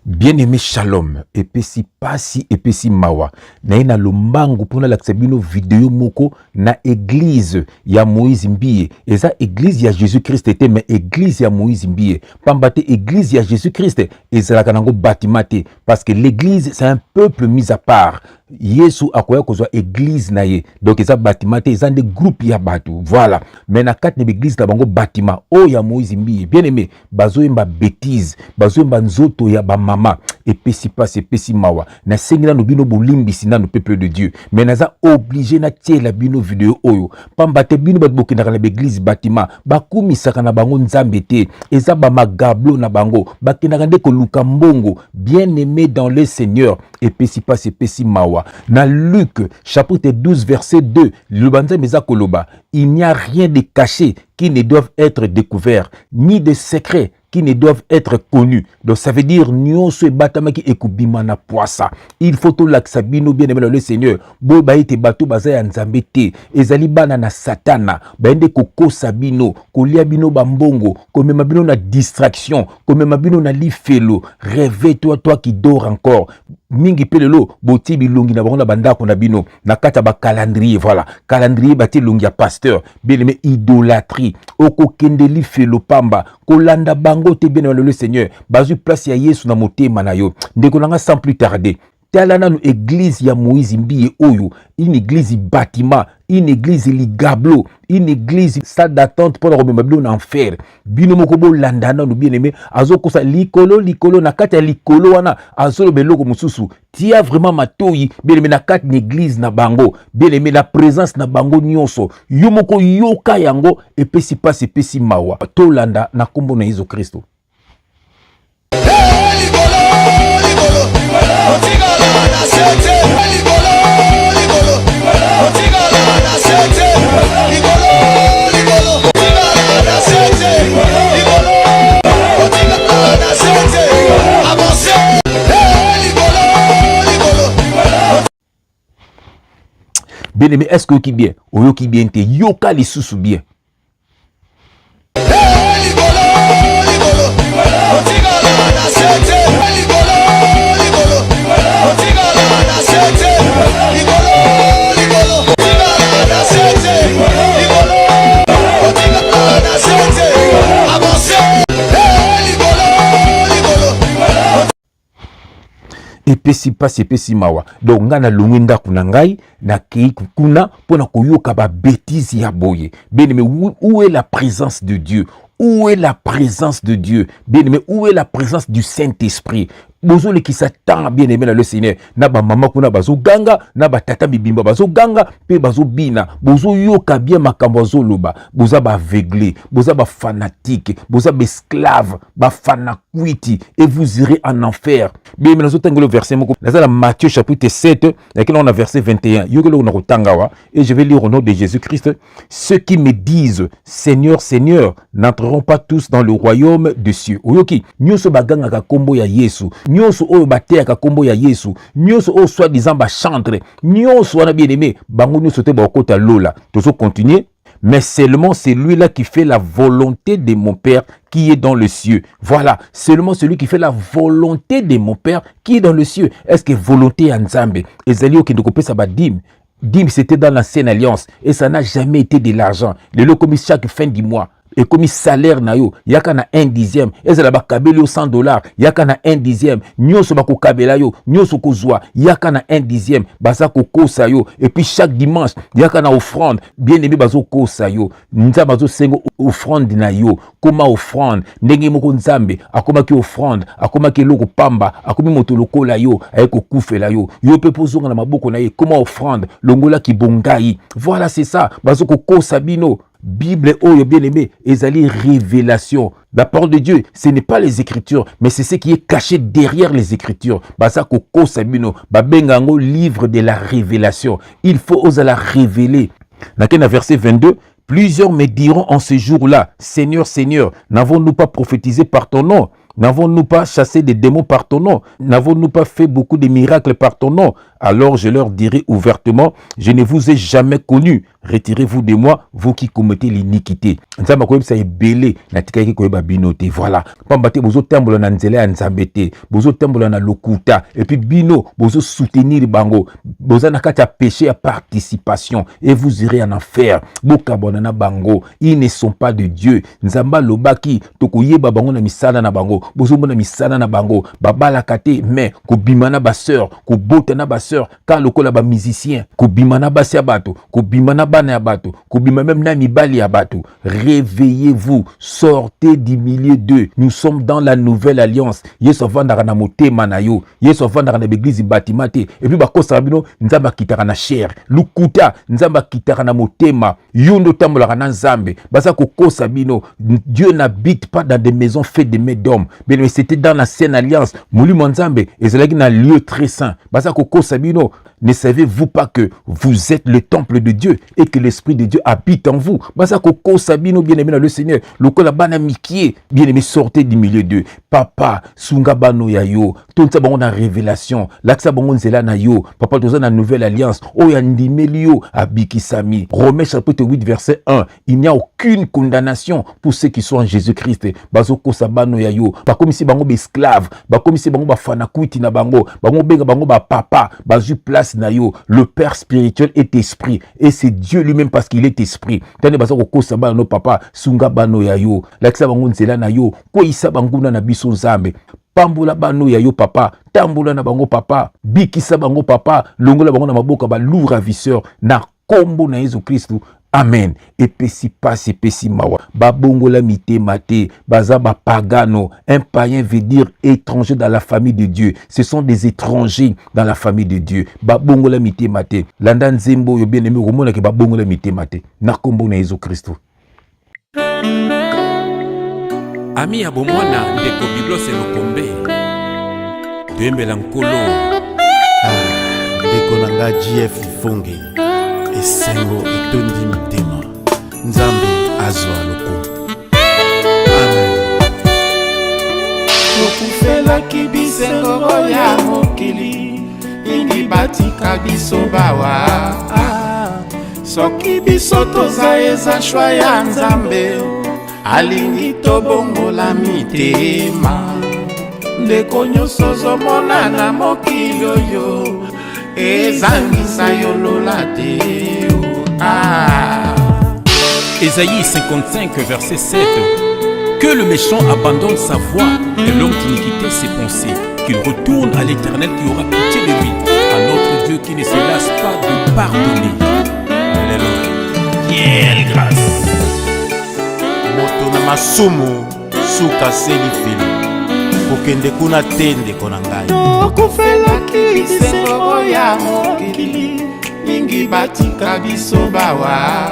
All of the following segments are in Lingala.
Bien-aimé Shalom, epesi pasi epesi mawa. Na lombangu pona laksabino video moko na église ya Moïse Mbie. Eza église ya Jésus-Christ était mais église ya Moïse Mbie. Pambate église ya Jésus-Christ ezala kanango batimate parce que l'église c'est un peuple mis à part. Yesu akoya kozwa église na ye. Donc eza batimate eza des groupes ya batu. Voilà. Mais na kati na église na bango batima o ya Moïse Mbie. Bien-aimé, bazo yemba bêtise, bazo yemba nzoto ya ba mama epesi pasi epesi mawa na sengela no bino bolimbisi na no peuple de Dieu mais naza obligé na tiela bino video oyo pamba te bino bat bokendaka na l'église bâtiment bakumisaka na bango nzambe te eza ba magablo na bango bakendaka nde koluka mbongo bien aimé dans le Seigneur epesi pasi epesi mawa na Luc chapitre 12 verset 2 le banzambe eza koloba il n'y a rien de caché qui ne doivent être découverts ni de secrets qui ne doivent être connus. Donc ça veut dire nyonso e batama ki ekubima na poisa. Il faut to laksabino bien aimé le Seigneur. Bo ba ite bato baza ya nzambe te. Ezali bana na satana. Ba ende koko sabino, kolia bino bambongo, komema bino na distraction, komema bino na lifelo. Réveille-toi toi qui dors encore. Mingi pelelo boti bilongi na bango banda ko na bino na kata ba calendrier voilà calendrier bati longi ya pasteur bien aimé idolâtrie oko kendeli felo pamba kolanda bango te bien aimé le Seigneur bazu place ya Yesu na motema na yo ndeko nanga sans plus tarder talana no église ya Moïse Mbie oyo une église bâtiment une église ligablo une église salle d'attente pour remember bien en enfer bino moko bo landana no bien aimé azoko sa likolo na kati ya likolo wana azolo beloko mususu tia vraiment matoyi bien aimé na kati l'église na bango bien aimé la présence na bango nyonso yo moko yoka yango epesi pasi epesi mawa to landa na kombo na Yesu Kristo. Bien aimé, est-ce que vous qui bien? Ou qui bien te yoka les sous bien? Epesi pasi epesi mawa donc nga na longenda kuna ngai na kei kuna pona koyoka ba bêtise ya boye bien aimé où est la présence de Dieu? Où est la présence de Dieu? Bien aimé, où est la présence du Saint-Esprit? Bozo le qui s'attend bien aimé le Seigneur. Na ba mama kuna bazo ganga, na ba tata bibimba bazo ganga, pe bazo bina. Bozo yoka bien makambo bazo loba. Boza ba aveuglé, boza ba fanatique, boza ba esclave, ba fanakuiti et vous irez en enfer. Bien aimé, nous le verset moko. Dans Matthieu chapitre 7, laquelle on a verset 21. Yokelo na kotangawa et je vais lire au nom de Jésus-Christ. Ceux qui me disent Seigneur, Seigneur, n'entreront pas tous dans le royaume des cieux. Oyoki, nyoso baganga ka kombo ya Yesu. Nyonso oyo bateaka kombo ya Yesu, nyonso oyo soi-disant ba chantre, nyonso wana bien aimé, bango nyonso te bakota lola. Tozo continuer, mais seulement celui-là qui fait la volonté de mon Père qui est dans le cieux. Voilà, seulement celui qui fait la volonté de mon Père qui est dans le cieux. Est-ce que volonté en Nzambe? Ezali okende kopesa ba dîme. Dîme c'était dans l'ancienne alliance et ça n'a jamais été de l'argent. Le lot comme chaque fin du mois. Et comme salaire na yo yaka na 1/10 ezala ba kabeli $100 yaka na 1/10 nyoso ba ko kabela yo nyoso kozwa yaka na 1/10 basa ko kosa yo et puis chaque dimanche yaka na offrande bien aimé bazo kosa yo nza bazo sengo offrande na yo koma offrande ndenge moko nzambe akoma ki offrande akoma ki loko pamba akomi moto lokola yo ayeko kufela yo yo pe pozonga na maboko na ye koma offrande longola ki bongai voilà c'est ça bazo ko kosa bino. Bible oyo bien aimé, ezali révélation. La parole de Dieu, ce n'est pas les écritures, mais c'est ce qui est caché derrière les écritures. Basa koko sabino, babengango livre de la révélation. Il faut oser la révéler. Dans verset 22, plusieurs me diront en ce jour-là, Seigneur, Seigneur, n'avons-nous pas prophétisé par ton nom? N'avons-nous pas chassé des démons par ton nom? N'avons-nous pas fait beaucoup de miracles par ton nom? Alors je leur dirai ouvertement, je ne vous ai jamais connu. retirez-vous de moi, vous qui commettez l'iniquité. Nzamba koyebisa ebele na tikaki koyeba bino te. Voilà. Pamba te bozo tambola na nzela ya Nzambe te, bozo tambola na lokuta, et puis bino bozo soutenir bango, boza na kati ya péché ya participation, et vous irez en enfer. Bokabona na bango, ils ne sont pas de Dieu. Nzamba lobaki tokoyeba bango na misala na bango, bozo mona misala na bango, babala kate mais ko bimana ba sœur, ko bota na ba sœur, ka lokola ba musicien, ko bimana ba sia bato, ko bimana bana ya bato, ko bima même na mibali ya bato. Réveillez-vous, sortez du milieu d'eux. Nous sommes dans la nouvelle alliance. Yesu avandaka na motema na yo, Yesu avandaka na l'église bâtiment te, et puis bakosa bino nzamba kitaka na chair, lukuta nzamba kitaka na motema, yondo tambolaka na nzambe, basa kokosa bino. Dieu n'habite pas dans des maisons faites de mains d'hommes, mais c'était dans la saine alliance. Molimo nzambe ezalaki na lieu très saint, basa kokosa bino. Ne savez-vous pas que vous êtes le temple de Dieu et que l'Esprit de Dieu habite en vous? Basa koko sabino, bien-aimé dans le Seigneur. Lokola bana mikie, bien-aimé, sortez du milieu d'eux. Papa, sunga bano ya yo. Tonsa bango na révélation. Laksa bango nzela na yo. Papa, toza na nouvelle alliance. Oya ndimelio abikisami. Romains chapitre 8 verset 1. Il n'y a aucune condamnation pour ceux qui sont en Jésus-Christ. Bazo kosa bano ya yo. Ba komisi bango be esclave. Ba komisi bango ba fanakuiti na bango. Bango benga bango ba papa. Bazu place nayo. Le Père spirituel est esprit et c'est Dieu lui-même parce qu'il est esprit. Tane basa ko kosa ba no papa sunga bano yayo. Lakisa bango nzela nayo. Ko isa banguna na biso nzambe. Pambola bano yayo papa. Tambola na bango papa. Bikisa bango papa. Longola bango na maboka ba loup ravisseur na kombo na Yesu Kristo. Amen. Epesi pasi epesi mawa. Babongola mite mate. Bazaba pagano. Un païen veut dire étranger dans la famille de Dieu. Ce sont des étrangers dans la famille de Dieu. Babongola mite mate. Landa nzembo yo bien aimé romona ke babongola mite mate. Na kombo na Yesu Kristo. Ami ya bomwana ndeko Biblos Elokombe. Tuyembela nkolo. Ndeko nanga GF Fonge. Esengo etondi mitema. Nzambe azwa loko. Amen. Okufelaki bisengo ya mokili ingi batika biso bawa. Soki biso toza eza shwa ya Nzambe alingi tobongola mitema. Ndeko nyonso ozomona na mokili oyo ezangisa yo lola te. Ésaïe 55 verset 7. Que le méchant abandonne sa voie et l'homme d'iniquité ses pensées, qu'il retourne à l'Éternel qui aura pitié de lui, à notre Dieu qui ne se lasse pas de pardonner. Alléluia. Quelle grâce. Moto na masumu suka seli fili. Kokende kuna tende kona ngai. Okufelaki bisengo ya mokili mingi batika biso bawa.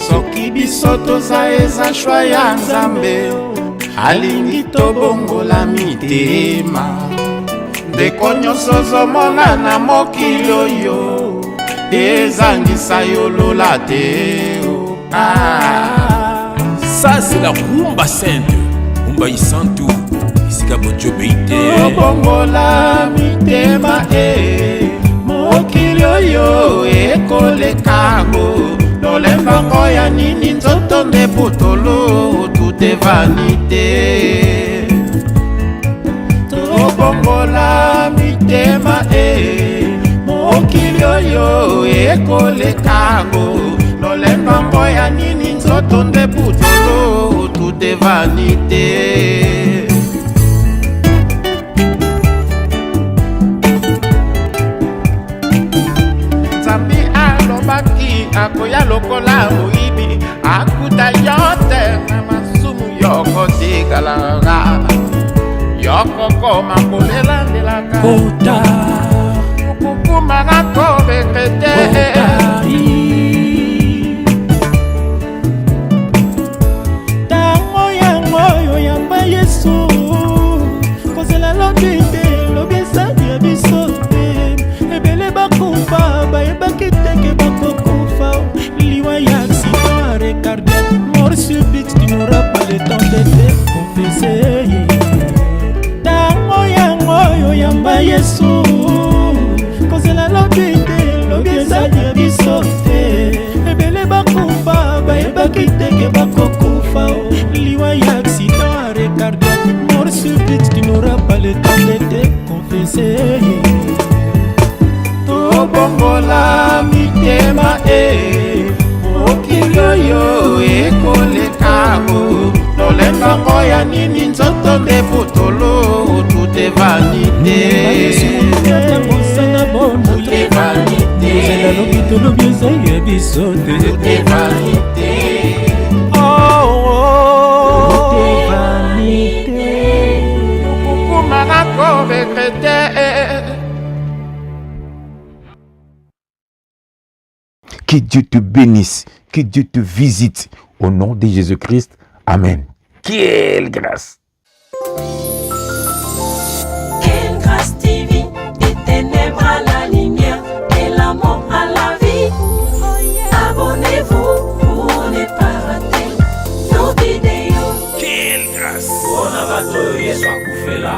Soki biso toza eza shwa ya Nzambe alingi tobongola mitema. Ndeko nyonso ozomona na mokili oyo ezangisa yo lola te. Ça c'est la rumba sainte. Rumba isantu. Isika bonjo beite. Obongola mitema mokili oyo ekolekango. Lolembango ya nini nzoto nde butolo. Tout est vanité. Tobongola mitema mokili oyo ekolekango. Lolembango ya nini nzoto nde butolo. Tout est vanité. Nzambi alobaki akoya lokola moyibi akuta yote na masumu yoko tigalanga yoko koma kolela ndelaka Kota kukuma ngako bekete tango yango yoyamba Yesu kozela lobite lobesadi ya biso te ebele bakufa bayebaki teke bakokufa liwa ya accident cardiaque mort subite tu n'auras pas le temps de te confesser tango yango yoyamba Yesu kozela lobite lobesadi ya biso te ke bakokufa liwa ya accident arrêt cardiaque mort subite tu n'auras pas le temps de te confesser tobongola mitema mokili oyo ekolekabo tolengango ya nini nzoto nde botolo tout est vanité mosana bono ozela lobi tolobi ezali ya biso te okokumaka koregrete. Que Dieu te bénisse, que Dieu te visite. Au nom de Jésus-Christ, Amen. Quelle grâce! Quelle grâce TV, des ténèbres à la lumière, de la mort à la vie. Abonnez-vous pour ne pas rater nos vidéos. Quelle grâce! On a battu, Yesu, Oufela.